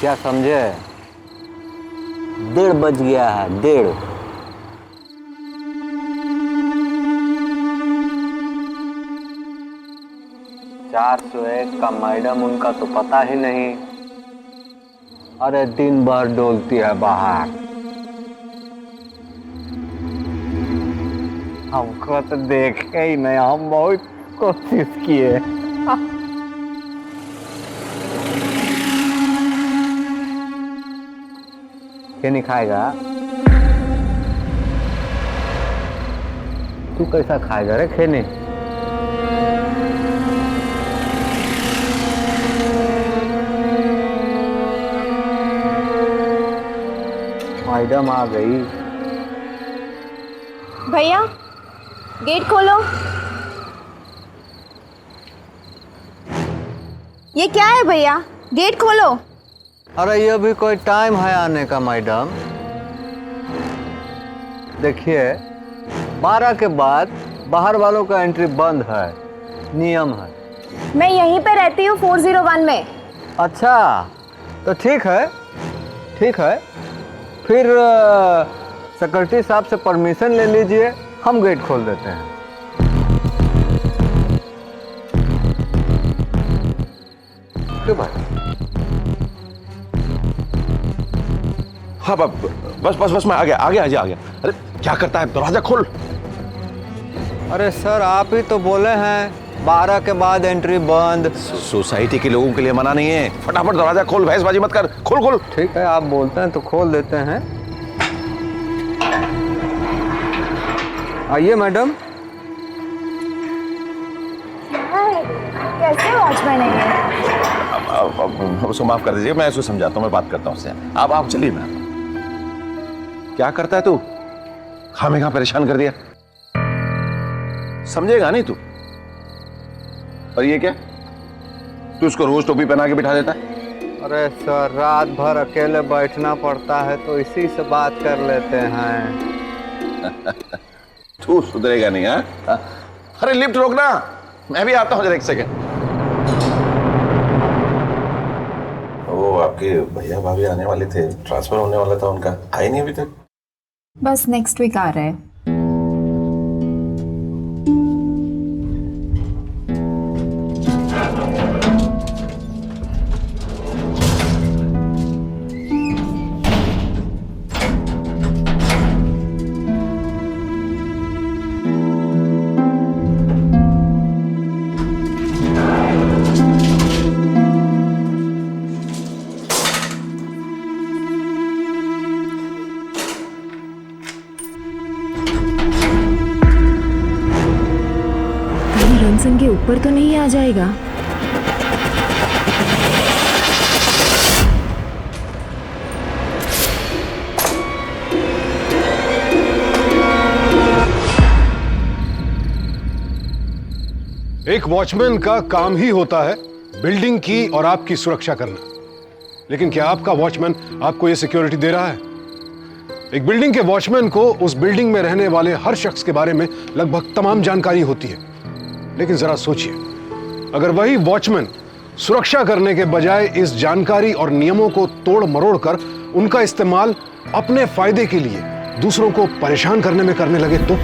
क्या समझे? 1:30 बज गया है, 1:30। चार सौ एक का मैडम उनका तो पता ही नहीं। अरे दिन भर डोलती है बाहर। हमको तो देखे ही नहीं, हम बहुत कोशिश किए। क्या नहीं खाएगा? तू कैसा खाएगा रे खेने? मैडम आ गई। भैया गेट खोलो। ये क्या है भैया? गेट खोलो। अरे ये भी कोई टाइम है आने का मैडम? देखिए 12 के बाद बाहर वालों का एंट्री बंद है, नियम है। मैं यहीं पे रहती हूँ 401 में। अच्छा तो ठीक है, ठीक है। फिर सेक्रेटरी साहब से परमिशन ले लीजिए, हम गेट खोल देते हैं। क्यों भाई? हाँ बस बस बस मैं आ गया। अरे क्या करता है, दरवाजा खोल। अरे सर आप ही तो बोले हैं 12 के बाद एंट्री बंद। सोसाइटी के लोगों के लिए मना नहीं है। फटाफट दरवाजा खोल, बहसबाजी मत कर। खोल खोल। ठीक है आप बोलते हैं तो खोल देते हैं। आइए मैडम। कैसे वॉचमैन है ये? अब उसको माफ कर दीजिए, मैं उसको समझाता हूँ, मैं बात करता हूँ उससे। आप चलिए। मैं क्या करता है तू? खामेखा परेशान कर दिया, समझेगा नहीं तू। और ये क्या, तू उसको रोज टोपी पहना के बिठा देता है? अरे सर रात भर अकेले बैठना पड़ता है तो इसी से बात कर लेते हैं। तू सुधरेगा नहीं। हाँ अरे लिफ्ट रोकना, मैं भी आता हूँ जरा एक सेकंड। वो आपके भैया भाभी आने वाले थे, ट्रांसफर होने वाला था उनका, आए नहीं अभी तक? बस नेक्स्ट वीक आ रहा है। रनसन के ऊपर तो नहीं आ जाएगा? एक वॉचमैन का काम ही होता है बिल्डिंग की और आपकी सुरक्षा करना। लेकिन क्या आपका वॉचमैन आपको यह सिक्योरिटी दे रहा है? एक बिल्डिंग के वॉचमैन को उस बिल्डिंग में रहने वाले हर शख्स के बारे में लगभग तमाम जानकारी होती है। लेकिन जरा सोचिए, अगर वही वॉचमैन सुरक्षा करने के बजाय इस जानकारी और नियमों को तोड़ मरोड़ कर उनका इस्तेमाल अपने फायदे के लिए दूसरों को परेशान करने में करने लगे तो?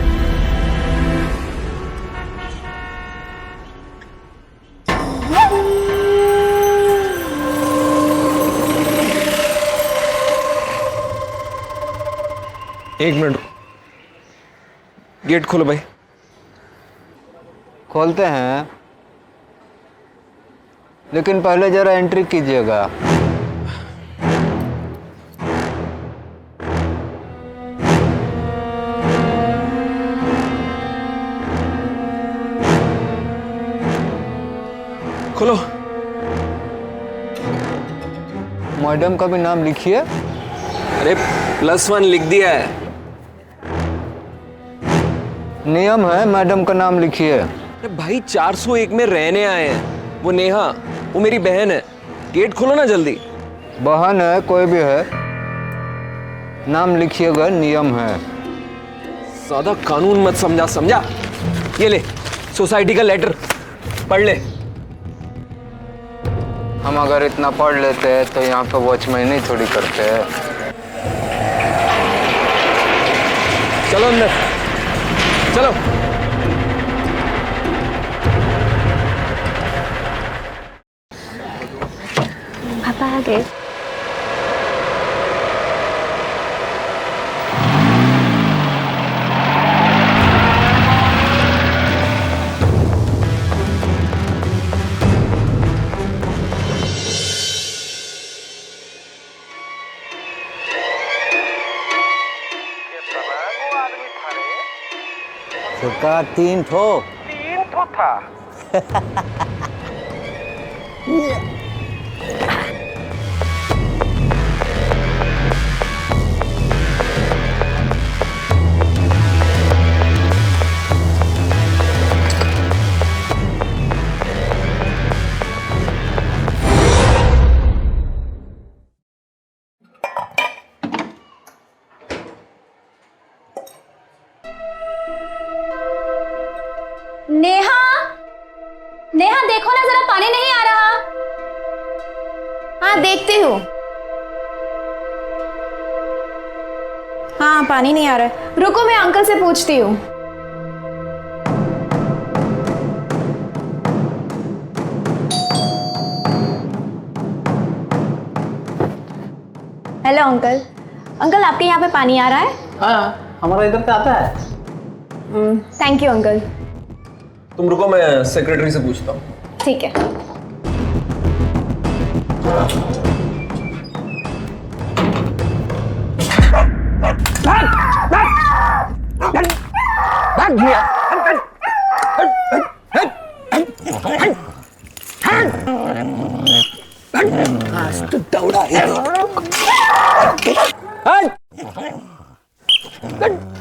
एक मिनट, गेट खोलो भाई। खोलते हैं, लेकिन पहले जरा एंट्री कीजिएगा। खोलो। मैडम का भी नाम लिखिए। अरे +1 लिख दिया है। नियम है, मैडम का नाम लिखिए। अरे भाई 401 में रहने आए हैं। वो नेहा, वो मेरी बहन है। गेट खोलो ना जल्दी। बहन है कोई भी है, नाम लिखिएगा, नियम है। ज्यादा कानून मत समझा। ये ले सोसाइटी का लेटर, पढ़ ले। हम अगर इतना पढ़ लेते हैं तो यहाँ पे वॉचमैन ही थोड़ी करते हैं। चलो अंदर, चलो। पापा आ गए। उसका 3 ठो था। नेहा, नेहा देखो ना जरा, पानी नहीं आ रहा। हाँ देखती हूँ। हाँ पानी नहीं आ रहा है, रुको मैं अंकल से पूछती हूँ। Hello uncle. अंकल आपके यहाँ पे पानी आ रहा है? हाँ हमारा इधर से आता है। Thank you uncle. तुम रुको, मैं सेक्रेटरी से पूछता हूँ। ठीक है।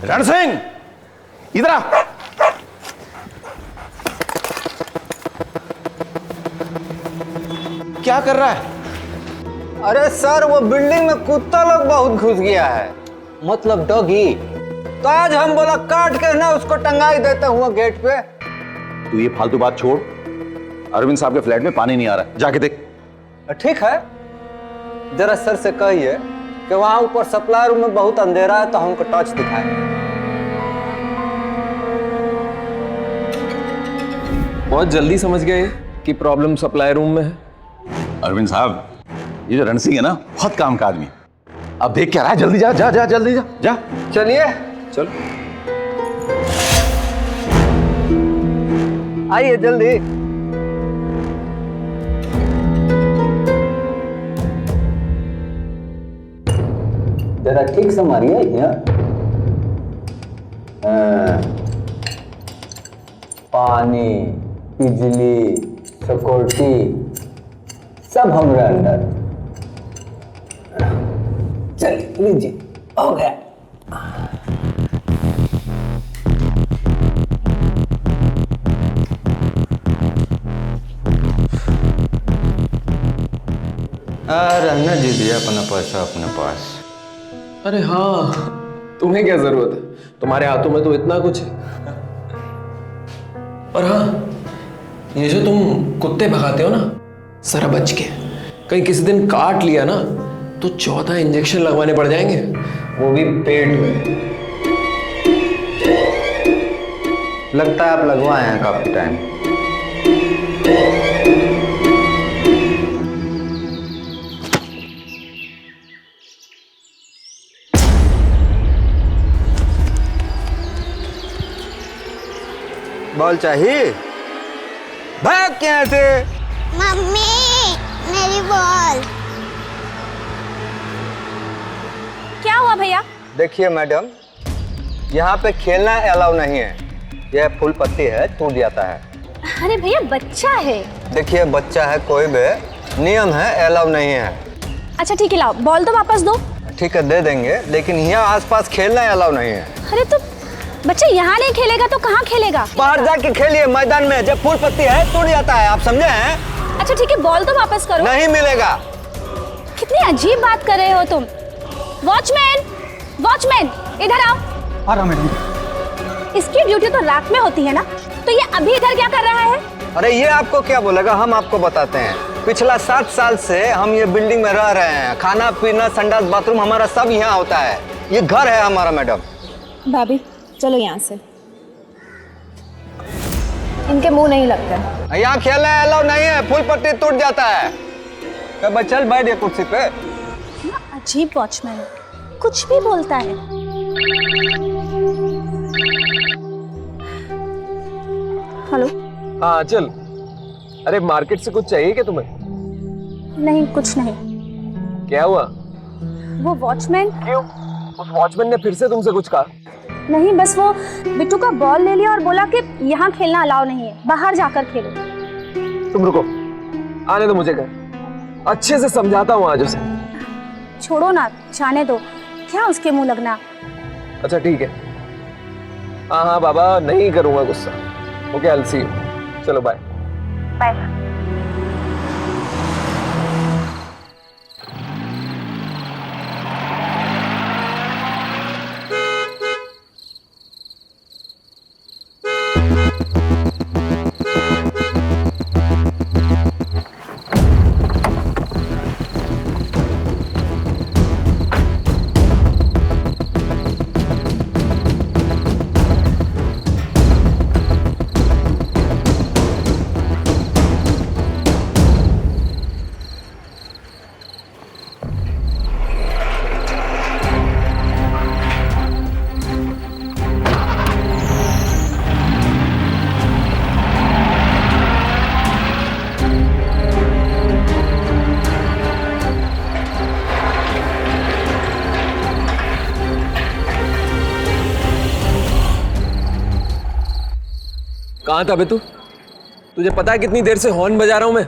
रण सिंह, इधर आ। क्या कर रहा है? अरे सर, वो बिल्डिंग में कुत्ता लोग बहुत घुस गया है, मतलब डॉगी। तो आज हम बोला काट के ना उसको टंगाई देता हूँ गेट पे। तू ये फालतू बात छोड़। अरविंद साहब के फ्लैट में पानी नहीं आ रहा है, जाके देख। ठीक है, जरा सर से कहिए कि वहां ऊपर सप्लाई रूम में बहुत अंधेरा है तो हमको टॉर्च दिखाए। बहुत जल्दी समझ गए कि प्रॉब्लम सप्लाई रूम में है। अरविंद साहब, ये जो रण सिंह है ना, बहुत काम का आदमी। अब देख क्या रहा है, जल्दी जा जा जा, जल्दी जा जा। चलिए चलो। आइए जल्दी। जरा ठीक से मारिए यहाँ। पानी, बिजली, सिक्योरिटी सब हमारे अंदर। चलिए लीजिए, हो गया। रहने दीजिए अपना पैसा अपने पास। अरे हाँ, तुम्हें क्या जरूरत है, तुम्हारे हाथों में तो इतना कुछ है। और हाँ, ये जो तुम कुत्ते भगाते हो ना, जरा बच के, कहीं किसी दिन काट लिया ना तो 14 इंजेक्शन लगवाने पड़ जाएंगे, वो भी पेट में। लगता है आप लगवाए हैं काफी टाइम। बॉल चाहिए? भाग क्या से? मम्मी मेरी बॉल। क्या हुआ भैया? देखिए मैडम, यहाँ पे खेलना अलाउ नहीं है। यह फूल पत्ती है, टूट जाता है। अरे भैया बच्चा है। देखिए बच्चा है, कोई भी नियम है, अलाउ नहीं है। अच्छा ठीक है, लाओ बॉल तो वापस दो। ठीक है दे देंगे, लेकिन यहाँ आसपास खेलना अलाउ नहीं है। अरे तो बच्चा यहाँ नहीं खेलेगा तो कहाँ खेलेगा? बाहर जाके खेलिए मैदान में, जब फूल पत्ती है टूट जाता है, आप समझे हैं? अच्छा ठीक है, बॉल तो वापस करो। नहीं मिलेगा। कितनी अजीब बात कर रहे हो तुम। वॉचमैन, वॉचमैन इधर आओ। आ रहा मैडम। इसकी ड्यूटी तो रात में होती है ना, तो ये अभी इधर क्या कर रहा है? अरे ये आपको क्या बोलेगा, हम आपको बताते हैं। पिछला 7 साल से हम ये बिल्डिंग में रह रहे हैं। खाना पीना संडास बाथरूम हमारा सब यहाँ होता है। ये घर है हमारा मैडम। भाभी चलो यहाँ से, इनके मुंह नहीं लगते। यहाँ खेलने अलाउ नहीं है, फुल पट्टी टूट जाता है। कब चल बैठ ये कुर्सी पे। अजीब वॉचमैन, कुछ भी बोलता है। हेलो। हाँ चल। अरे मार्केट से कुछ चाहिए क्या तुम्हें? नहीं कुछ नहीं। क्या हुआ? वो वॉचमैन। क्यों? उस वॉचमैन ने फिर से तुमसे कुछ कहा? नहीं, बस वो बिट्टू का बॉल ले लिया और बोला कि यहाँ खेलना अलाउ नहीं है, बाहर जाकर खेलो। तुम रुको, आने दो मुझे घर, अच्छे से समझाता हूँ आज उसे। छोड़ो ना, जाने दो, क्या उसके मुंह लगना। अच्छा ठीक है। हाँ हाँ बाबा, नहीं करूँगा गुस्सा। Okay, I'll see you. चलो बाय। बाय। कहाँ था बे तू? तुझे पता है कितनी देर से हॉर्न बजा रहा हूँ मैं?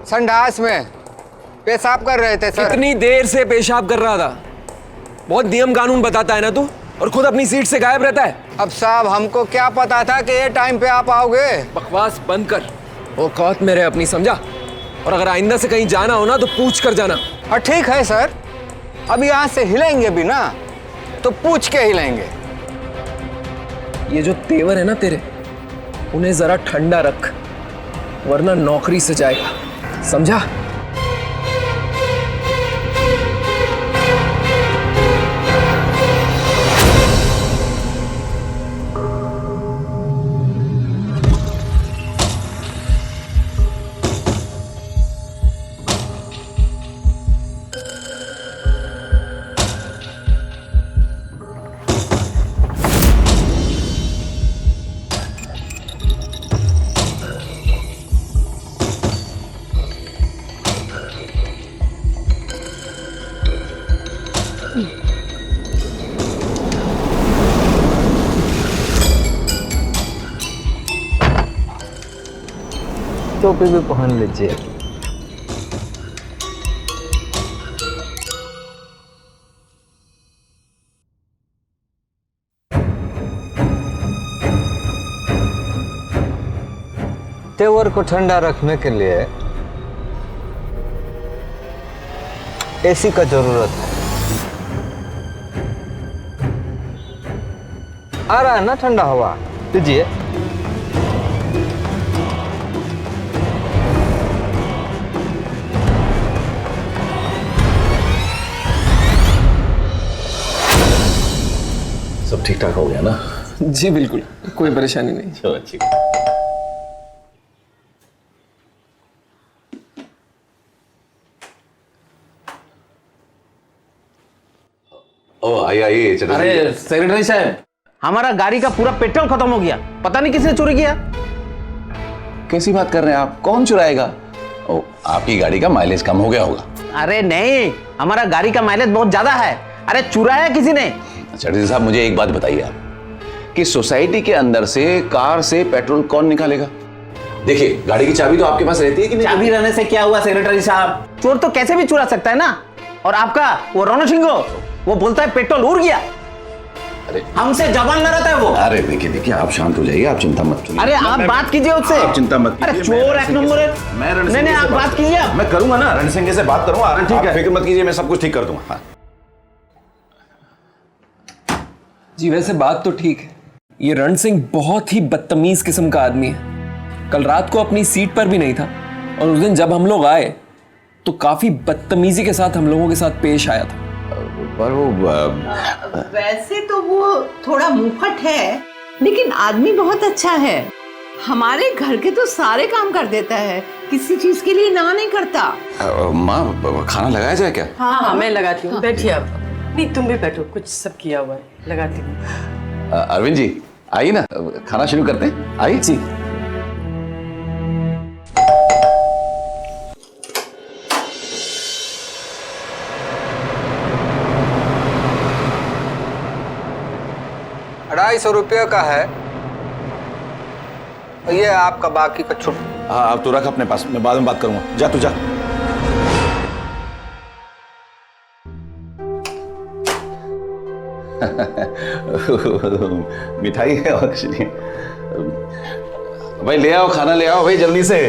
संडास में पेशाब कर रहे थे सर। कितनी देर से पेशाब कर रहा था? बहुत नियम कानून बताता है ना तू, और खुद अपनी सीट से गायब रहता है। अब साहब हमको क्या पता था कि ये टाइम पे आप आओगे। बकवास बंद कर, औकात में रहे अपनी, समझा? और अगर आइंदा से कहीं जाना हो ना तो पूछ कर जाना। और ठीक है सर, अब यहाँ से हिलेंगे भी ना तो पूछ के हिलेंगे। ये जो तेवर है ना तेरे, उन्हें जरा ठंडा रख, वरना नौकरी से जाएगा, समझा? टोपी भी पहन लीजिए। तेवर को ठंडा रखने के लिए एसी का जरूरत है। आ रहा है ना ठंडा हवा, लीजिए। सब ठीक ठाक हो गया ना? जी बिल्कुल, कोई परेशानी नहीं। चलो अच्छी। ओ आइए अरे सेक्रेटरी साहब, हमारा गाड़ी का पूरा पेट्रोल खत्म हो गया, पता नहीं किसने चोरी किया। कैसी बात कर रहे हैं आप? कौन चुराएगा? ओ, आपकी गाड़ी का माइलेज कम हो गया होगा। अरे नहीं, हमारा गाड़ी का माइलेज बहुत ज्यादा है। अरे चुराया किसी ने। सेक्रेटरी साहब मुझे एक बात बताइए आप, कि सोसाइटी के अंदर से कार से पेट्रोल कौन निकालेगा? देखिए गाड़ी की चाबी तो आपके पास रहती है कि नहीं? चाबी रहने से क्या हुआ सेक्रेटरी साहब, चोर तो कैसे भी चुरा सकता है ना। और आपका वो रोनो सिंह, वो बोलता है पेट्रोल उड़ गया। अरे हमसे जबान लड़ाता है वो। अरे देखिए आप शांत हो जाइए, आप चिंता मत कीजिए। अरे आप बात कीजिए उससे। आप चिंता मत कीजिए। अरे चोर एक नंबर है। नहीं आप बात कीजिए। मैं करूंगा ना, रण सिंह से बात करूंगा। ठीक है, फिक्र मत कीजिए, मैं सब कुछ ठीक कर दूंगा। हाँ। जी वैसे बात तो ठीक है, ये रण सिंह बहुत ही बदतमीज किस्म का आदमी है। कल रात को अपनी सीट पर भी नहीं था और उस दिन जब हम लोग आए तो काफी बदतमीजी के साथ हम लोगों के साथ पेश आया था। पर वो वैसे तो वो थोड़ा मुंहफट है, लेकिन आदमी बहुत अच्छा है। हमारे घर के तो सारे काम कर देता है, किसी चीज के लिए ना नहीं करता। माँ खाना लगाया जाए क्या? हाँ मैं लगाती हूँ, बैठिए आप। नहीं तुम भी बैठो, कुछ सब किया हुआ है, लगाती हूँ। अरविंद जी आइए ना, खाना शुरू करते हैं, आइए जी। ₹250 का है, ये आपका बाकी का छुट। हाँ अब तो रख अपने पास, मैं बाद में बात करूंगा। जा तू जा। मिठाई है और कुछ नहीं। भाई ले आओ, खाना ले आओ भाई जल्दी से।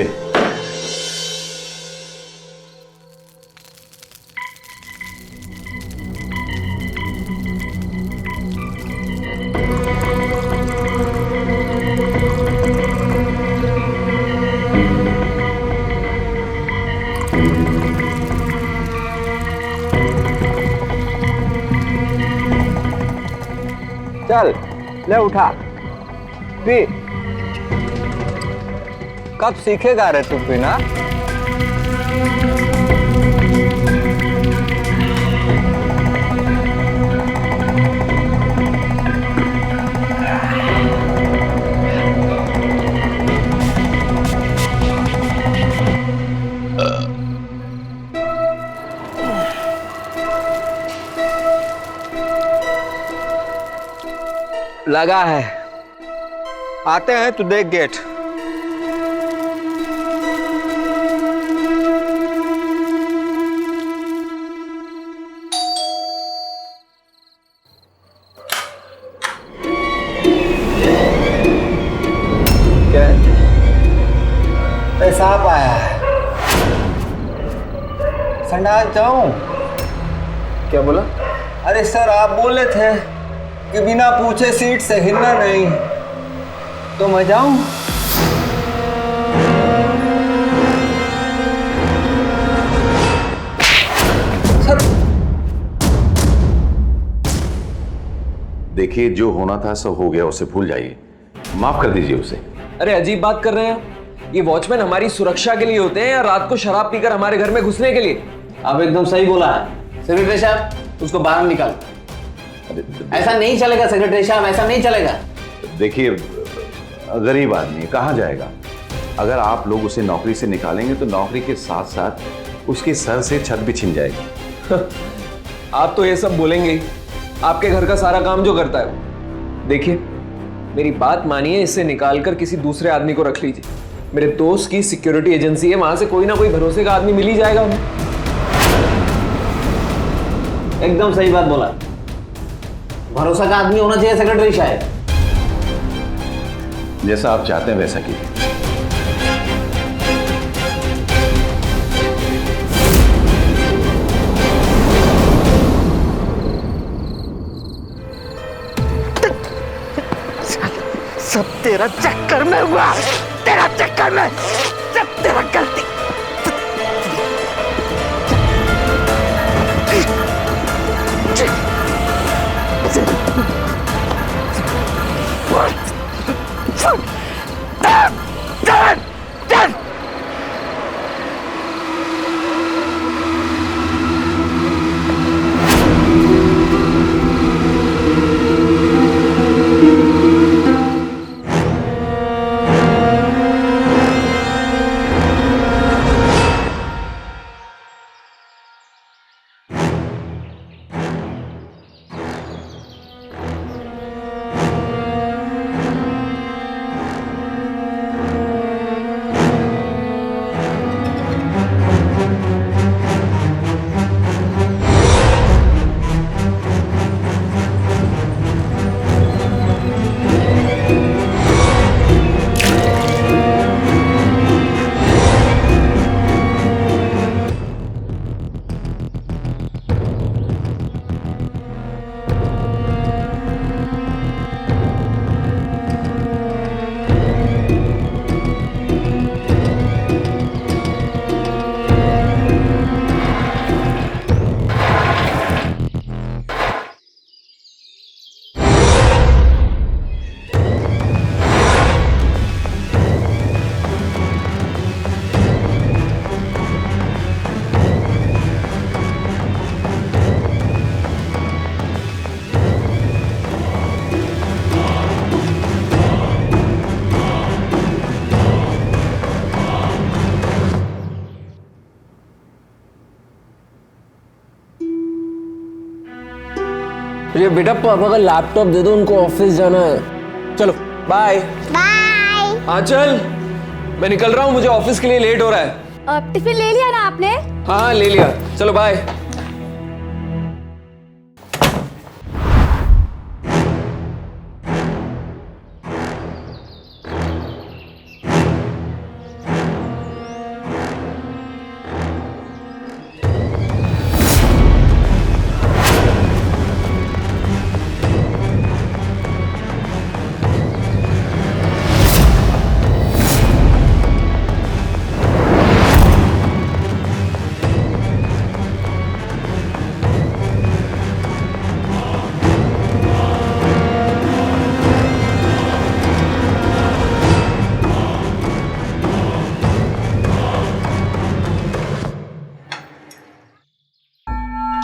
चल ले उठा पी। कब सीखेगा रे तू पीना? लगा है, आते हैं तो देख गेट। क्या पेशाब आया है, संडास जाऊं? क्या बोला? अरे सर आप बोले थे कि बिना पूछे सीट से हिलना नहीं, तो मैं जाऊं? सर देखिए जो होना था सब हो गया, उसे भूल जाइए, माफ कर दीजिए उसे। अरे अजीब बात कर रहे हैं, ये वॉचमैन हमारी सुरक्षा के लिए होते हैं या रात को शराब पीकर हमारे घर में घुसने के लिए? अब एकदम सही बोला है सेक्रेटरी साहब, उसको बाहर निकाल। ऐसा नहीं चलेगा सेक्रेटरी साहब, ऐसा नहीं चलेगा। देखिए गरीब आदमी कहाँ जाएगा, अगर आप लोग उसे नौकरी से निकालेंगे तो नौकरी के साथ साथ उसके सर से छत भी छिन जाएगी। आप तो ये सब बोलेंगे ही, आपके घर का सारा काम जो करता है। देखिए मेरी बात मानिए, इससे निकालकर किसी दूसरे आदमी को रख लीजिए। मेरे दोस्त की सिक्योरिटी एजेंसी है, वहां से कोई ना कोई भरोसे का आदमी मिल ही जाएगा हमें। एकदम सही बात बोला, भरोसा का आदमी होना चाहिए सेक्रेटरी साहब। जैसा आप चाहते हैं वैसा कीजिए। सब तेरा चक्कर में हुआ, तेरा चक्कर में, सब तेरा गलती। मुझे बेटा पापा का लैपटॉप दे दो, उनको ऑफिस जाना है। चलो बाय। बाय। हाँ चल, मैं निकल रहा हूँ, मुझे ऑफिस के लिए लेट हो रहा है। टिफिन ले लिया ना आपने? हाँ ले लिया, चलो बाय।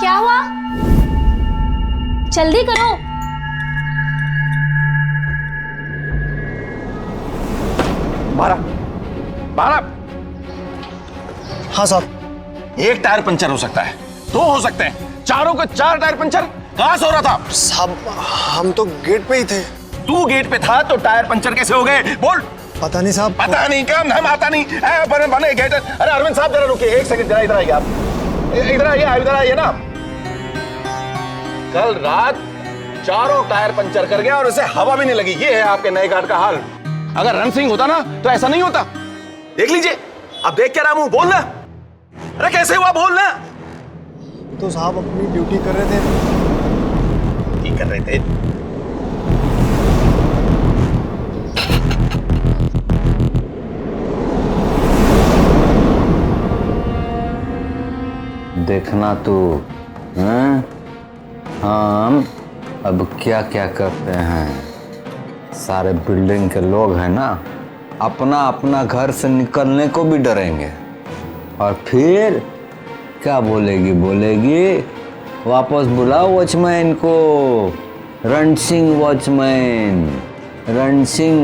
क्या हुआ? जल्दी करो। बारह बारह। हाँ साहब। एक टायर पंचर हो सकता है, दो हो सकते हैं, चारों के चार टायर पंचर। कहां सो रहा था? साहब हम तो गेट पे ही थे। तू गेट पे था तो टायर पंचर कैसे हो गए? बोल। पता नहीं साहब। पता नहीं क्या नाम आता नहीं। बने गेट। अरे अरविंद साहब जरा रुकिए एक सेकंड, जरा इधर आइए आप। इधर आइए ना। कल रात चारों टायर पंचर कर गया और उसे हवा भी नहीं लगी। ये है आपके नए गार्ड का हाल। अगर रण सिंह होता ना तो ऐसा नहीं होता। देख लीजिए, अब देख क्या रहा हूं, बोलना। अरे कैसे हुआ, बोलना। तो साहब अपनी ड्यूटी कर रहे थे। ठीक कर रहे थे। देखना तू, हैं? हम अब क्या क्या करते हैं। सारे बिल्डिंग के लोग हैं ना, अपना अपना घर से निकलने को भी डरेंगे। और फिर क्या बोलेगी, वापस बुलाओ वॉचमैन को। रण सिंह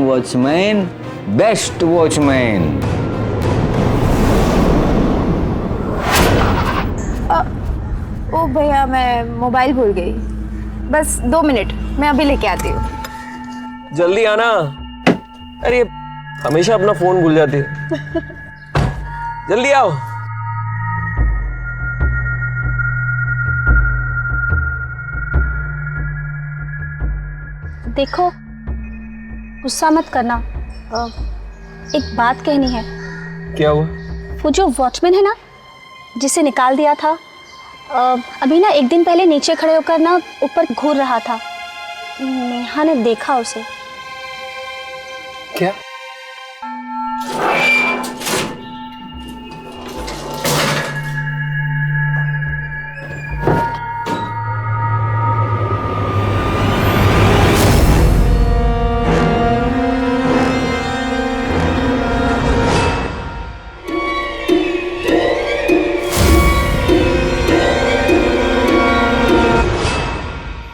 वॉचमैन बेस्ट वॉचमैन। ओ भैया, मैं मोबाइल भूल गई। बस 2 मिनट, मैं अभी लेके आती हूँ। जल्दी आना। अरे हमेशा अपना फोन भूल जाती है। जल्दी आओ। देखो, गुस्सा मत करना। एक बात कहनी है। क्या हुआ? वो जो वॉचमैन है ना, जिसे निकाल दिया था, अभी ना 1 दिन पहले नीचे खड़े होकर ना ऊपर घूर रहा था। नेहा ने देखा उसे। क्या?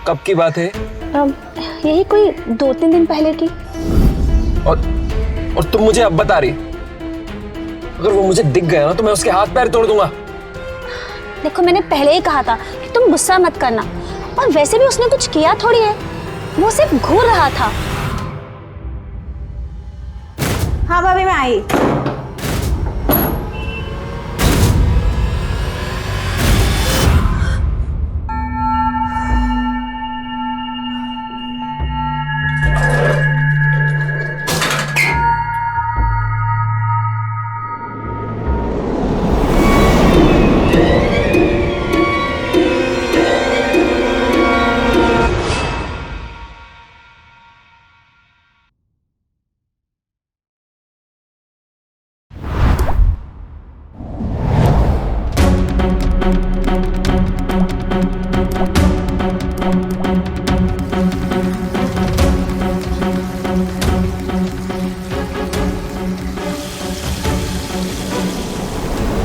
कब की बात है? यही कोई 2-3 दिन पहले की। और तुम मुझे अब बता रही? अगर वो मुझे दिख गया ना तो मैं उसके हाथ पैर तोड़ दूंगा। देखो, मैंने पहले ही कहा था कि तुम गुस्सा मत करना। और वैसे भी उसने कुछ किया थोड़ी है, वो सिर्फ घूर रहा था। हाँ भाभी, मैं आई।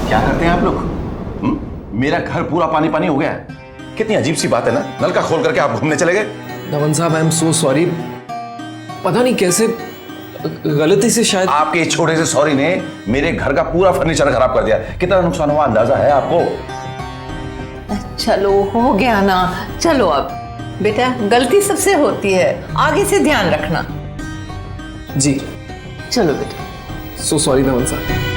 क्या करते हैं आप लोग? मेरा घर पूरा पानी पानी हो गया है। कितनी अजीब सी बात है ना, नल का खोल करके आप घूमने चले गए। धवन साहब, आई एम सो सॉरी। पता नहीं कैसे गलती से शायद आपके छोटे से सॉरी ने मेरे घर का पूरा फर्नीचर खराब कर दिया। कितना नुकसान हुआ अंदाजा है आपको? चलो हो गया ना, चलो अब बेटा गलती सबसे होती है, आगे से ध्यान रखना। जी। चलो बेटा। सो सॉरी धवन साहब।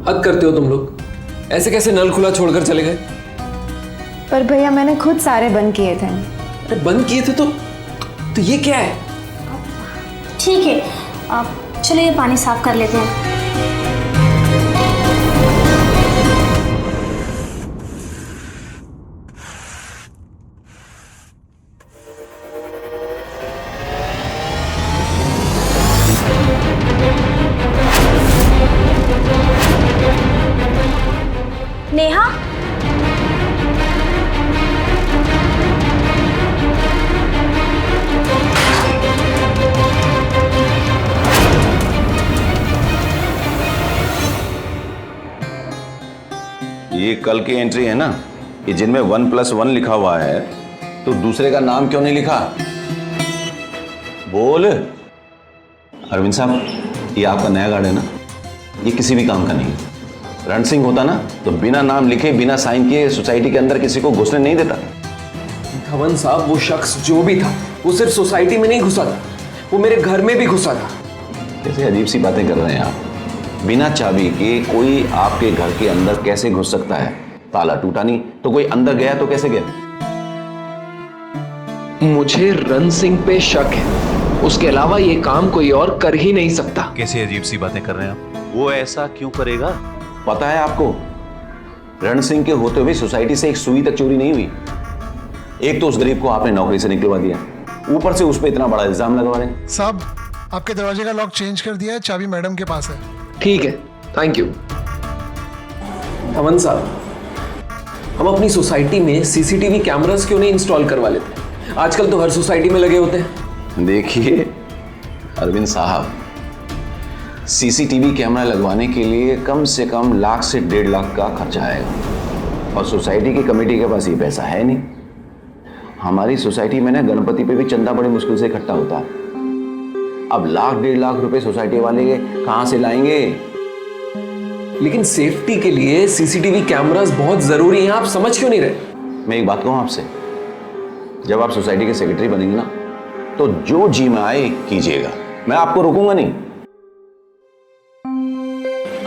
हद करते हो तुम लोग, ऐसे कैसे नल खुला छोड़कर चले गए? पर भैया मैंने खुद सारे बंद किए थे। अरे बंद किए थे तो ये क्या है? ठीक है, आप चलो ये पानी साफ कर लेते हैं। नेहा, ये कल की एंट्री है ना, कि जिनमें 1+1 लिखा हुआ है, तो दूसरे का नाम क्यों नहीं लिखा? बोल। अरविंद साहब, ये आपका नया गार्ड है ना, ये किसी भी काम का नहीं है। रण सिंह होता ना तो बिना नाम लिखे, बिना साइन किए सोसाइटी के अंदर किसी को घुसने नहीं देता। धवन साहब, वो शख्स जो भी था वो सिर्फ सोसाइटी में नहीं घुसा था, वो मेरे घर में भी घुसा था। कैसे अजीब सी बातें कर रहे हैं आप? बिना चाबी के कोई आपके घर के अंदर कैसे घुस सकता है? ताला टूटा नहीं तो कोई अंदर गया तो कैसे गया? मुझे रण सिंह पे शक है, उसके अलावा ये काम कोई और कर ही नहीं सकता। कैसे अजीब सी बातें कर रहे हैं आप? वो ऐसा क्यों करेगा? पता है आपको, रण सिंह के होते हुए सोसाइटी से एक सुई तक चोरी नहीं हुई। एक तो उस गरीब को आपने नौकरी से निकलवा दिया, ऊपर से उस पर इतना बड़ा इल्जाम लगवा रहे हैं। साहब, आपके दरवाजे का लॉक चेंज कर दिया है, चाबी मैडम के पास है। ठीक है, थैंक यू। धवन साहब, हम अपनी सोसाइटी में सीसीटीवी कैमरास क्यों नहीं इंस्टॉल करवा लेते? आजकल तो हर सोसाइटी में लगे होते हैं। देखिए अरविंद साहब, सीसीटीवी कैमरा लगवाने के लिए कम से कम 1 से 1.5 लाख का खर्चा आएगा, और सोसाइटी की कमेटी के पास ये पैसा है नहीं। हमारी सोसाइटी में ना गणपति पे भी चंदा बड़ी मुश्किल से इकट्ठा होता है। अब 1.5 लाख रुपए सोसाइटी वाले कहां से लाएंगे? लेकिन सेफ्टी के लिए सीसीटीवी कैमरास बहुत जरूरी हैं, आप समझ क्यों नहीं रहे? मैं एक बात कहूं आपसे, जब आप सोसाइटी के सेक्रेटरी बनेंगे ना, तो जो जी में आए कीजिएगा, मैं आपको रोकूंगा नहीं।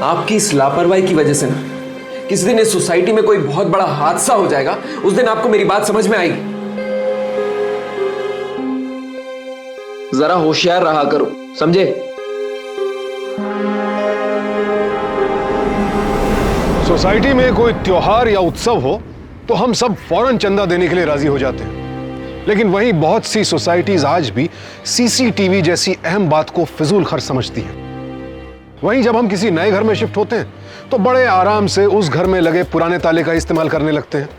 आपकी इस लापरवाही की वजह से ना किसी दिन इस सोसाइटी में कोई बहुत बड़ा हादसा हो जाएगा, उस दिन आपको मेरी बात समझ में आएगी। जरा होशियार रहा करो, समझे? सोसाइटी में कोई त्योहार या उत्सव हो तो हम सब फौरन चंदा देने के लिए राजी हो जाते हैं, लेकिन वहीं बहुत सी सोसाइटीज आज भी सीसीटीवी जैसी अहम बात को फिजूल खर्च समझती हैं। वहीं जब हम किसी नए घर में शिफ्ट होते हैं तो बड़े आराम से उस घर में लगे पुराने ताले का इस्तेमाल करने लगते हैं,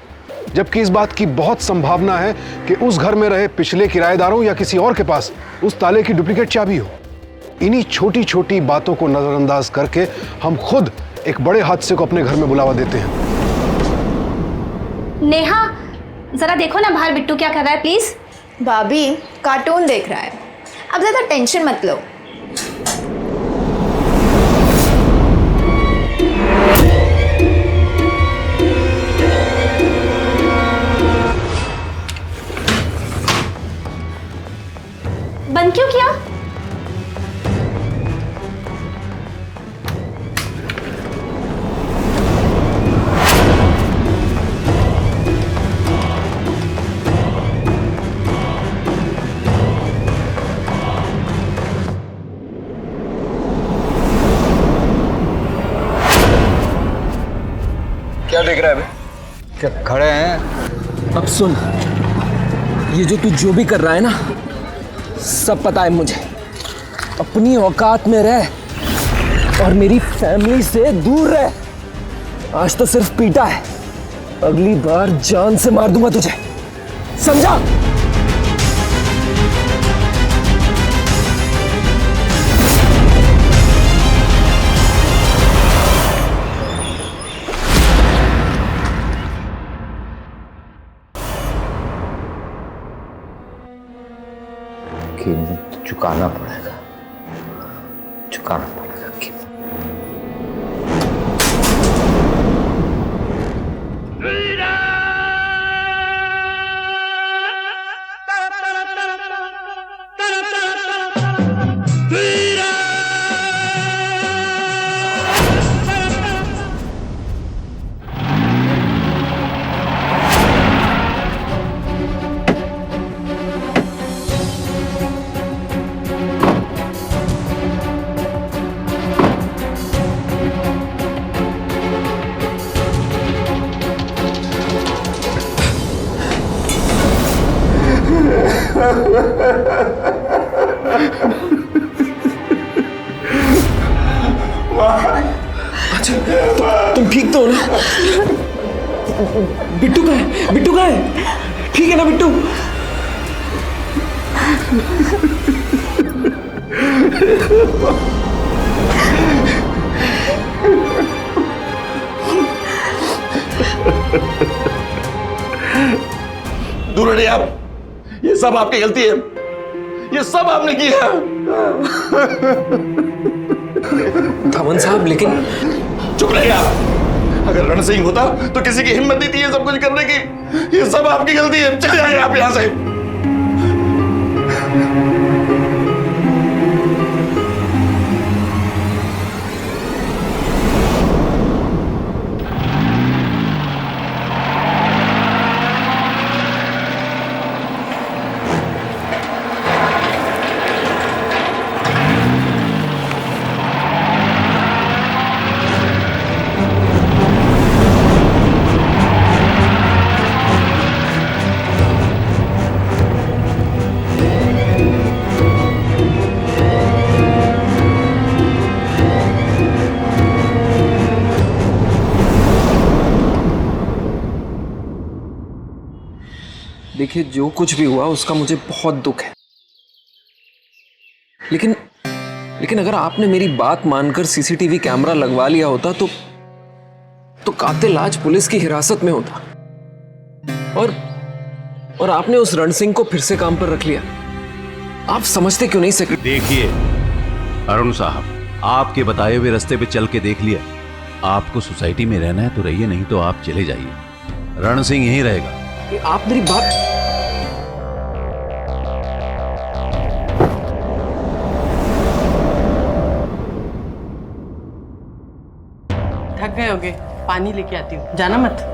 जबकि इस बात की बहुत संभावना है कि उस घर में रहे पिछले किराएदारों या किसी और के पास उस ताले की डुप्लीकेट चाबी हो। इन्हीं छोटी छोटी बातों को नजरअंदाज करके हम खुद एक बड़े हादसे को अपने घर में बुलावा देते हैं। नेहा, जरा देखो ना बाहर बिट्टू क्या कर रहा है, प्लीज। भाभी कार्टून देख रहा है, अब ज्यादा टेंशन मत लो। बंद क्यों किया? क्या देख रहा है बे? क्या खड़े हैं? अब सुन, ये जो तू जो भी कर रहा है ना, सब पता है मुझे। अपनी औकात में रह और मेरी फैमिली से दूर रह। आज तो सिर्फ पीटा है, अगली बार जान से मार दूंगा तुझे, समझा? कीमत चुकाना पड़ेगा, चुकाना पड़ेगा कीमत। अच्छा तुम ठीक तो हो ना? बिट्टू कहाँ है? बिट्टू कहाँ है? ठीक है ना बिट्टू? दूर हटिए आप। ये सब आपकी गलती है, ये सब आपने किया। धवन साहब लेकिन चुप रहिए आप। अगर रण सिंह होता तो किसी की हिम्मत नहीं थी ये सब कुछ करने की। ये सब आपकी गलती है। चले जाइए आप यहां से। देखिए जो कुछ भी हुआ उसका मुझे बहुत दुख है, लेकिन अगर आपने मेरी बात मानकर सीसीटीवी कैमरा लगवा लिया होता तो कातिल आज पुलिस की हिरासत में होता और आपने उस रण सिंह को फिर से काम पर रख लिया। आप समझते क्यों नहीं सेक्रेटरी? देखिए अरुण साहब, आपके बताए हुए रास्ते पे चल के देख लिया। आपको सोसाइटी में रहना है तो रहिए, नहीं तो आप चले जाइए। रण सिंह यहीं रहेगा। आप मेरी बात थक गए होगे, पानी लेके आती हूँ, जाना मत।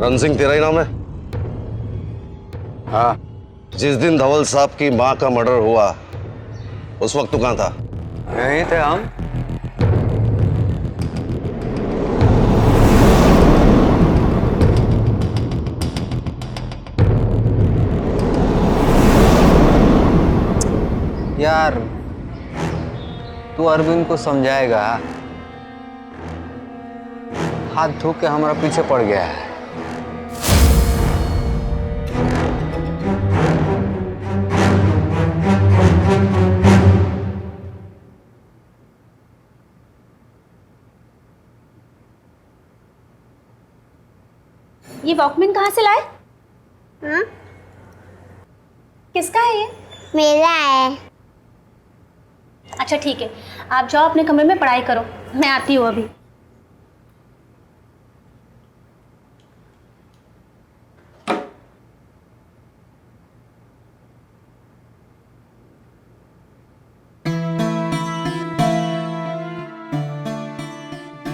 रण सिंह तेरा ही नाम है? हाँ। जिस दिन धवल साहब की माँ का मर्डर हुआ उस वक्त तू कहाँ था? यहीं थे हम। यार तू अरविंद को समझाएगा, हाथ धो के हमारा पीछे पड़ गया है। ये वॉकमैन कहाँ से लाए? हाँ? किसका है ये? मेरा है। अच्छा ठीक है, आप जाओ अपने कमरे में पढ़ाई करो, मैं आती हूँ अभी।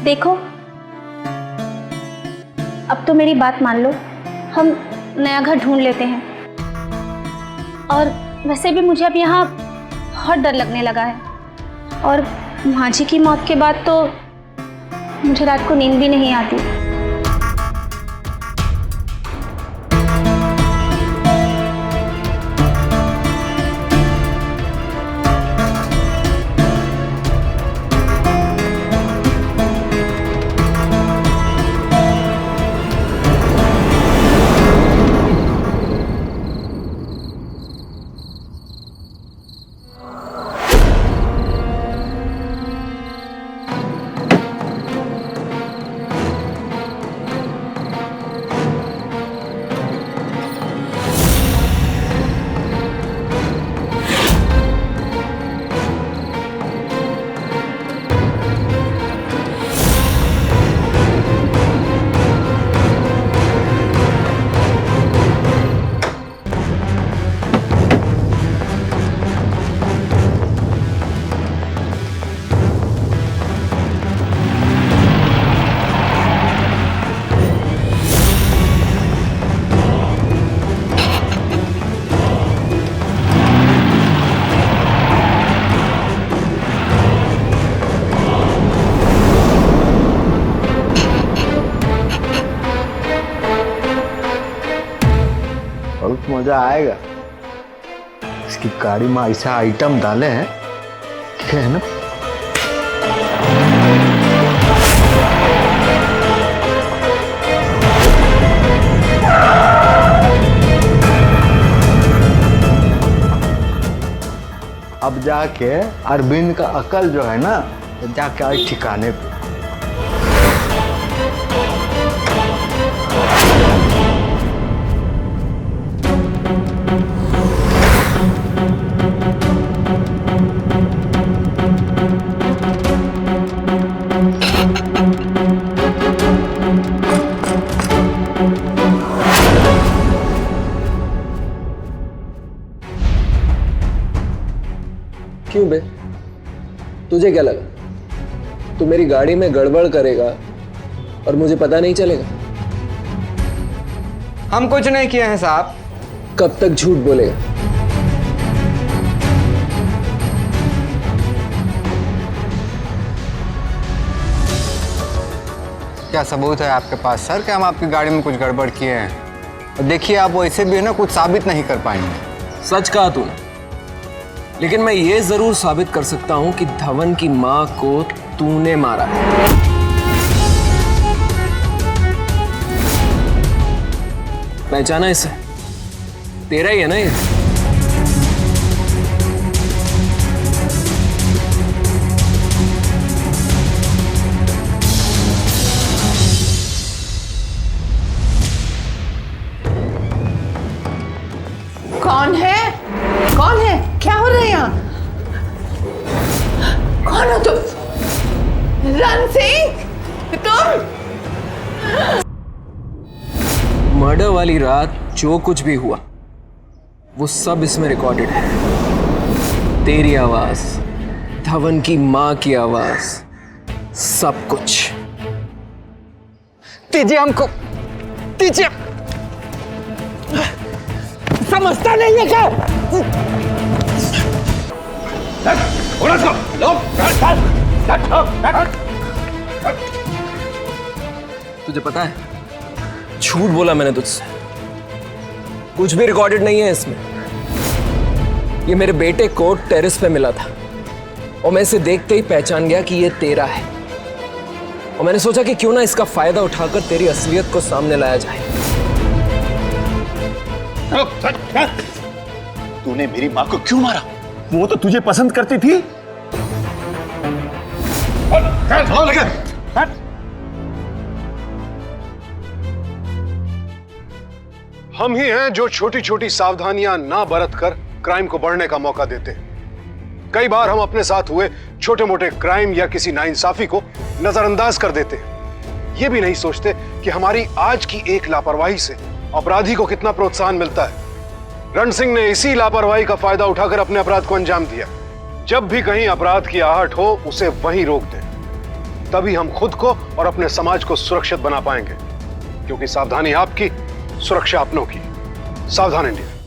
देखो अब तो मेरी बात मान लो, हम नया घर ढूंढ लेते हैं। और वैसे भी मुझे अब यहाँ बहुत डर लगने लगा है, और माँ जी की मौत के बाद तो मुझे रात को नींद भी नहीं आती। बहुत मजा आएगा। इसकी गाड़ी में ऐसा आइटम डाले हैं कि है ना। अब जाके अरविंद का अकल जो है ना जाके आए ठिकाने पे। क्यों बे? तुझे क्या लगा तू मेरी गाड़ी में गड़बड़ करेगा और मुझे पता नहीं चलेगा? हम कुछ नहीं किए हैं साहब। कब तक झूठ बोलेगा? क्या सबूत है आपके पास सर कि हम आपकी गाड़ी में कुछ गड़बड़ किए हैं? और देखिए आप वैसे भी है ना कुछ साबित नहीं कर पाएंगे। सच कहा तूने, लेकिन मैं ये जरूर साबित कर सकता हूं कि धवन की मां को तूने मारा है। पहचाना इसे? तेरा ही है ना ये? कौन है? कौन है? क्या हो रहा है यहाँ? कौन हो तुम? रण सिंह, तुम? मर्डर वाली रात जो कुछ भी हुआ वो सब इसमें रिकॉर्डेड है। तेरी आवाज, धवन की मां की आवाज, सब कुछ। दीजिए हमको, दीजिए। समझता नहीं है क्या? तुझे पता है झूठ बोला मैंने तुझसे। कुछ भी रिकॉर्डेड नहीं है इसमें। ये मेरे बेटे को टेरेस पे मिला था और मैं इसे देखते ही पहचान गया कि ये तेरा है। और मैंने सोचा कि क्यों ना इसका फायदा उठाकर तेरी असलियत को सामने लाया जाए। तूने मेरी मां को क्यों मारा? वो तो तुझे पसंद करती थी। हम ही हैं जो छोटी छोटी सावधानियां ना बरत कर क्राइम को बढ़ने का मौका देते हैं। कई बार हम अपने साथ हुए छोटे मोटे क्राइम या किसी नाइंसाफी को नजरअंदाज कर देते हैं। ये भी नहीं सोचते कि हमारी आज की एक लापरवाही से अपराधी को कितना प्रोत्साहन मिलता है। रण सिंह ने इसी लापरवाही का फायदा उठाकर अपने अपराध को अंजाम दिया। जब भी कहीं अपराध की आहट हो उसे वहीं रोक दें, तभी हम खुद को और अपने समाज को सुरक्षित बना पाएंगे। क्योंकि सावधानी आपकी, सुरक्षा अपनों की। सावधान इंडिया।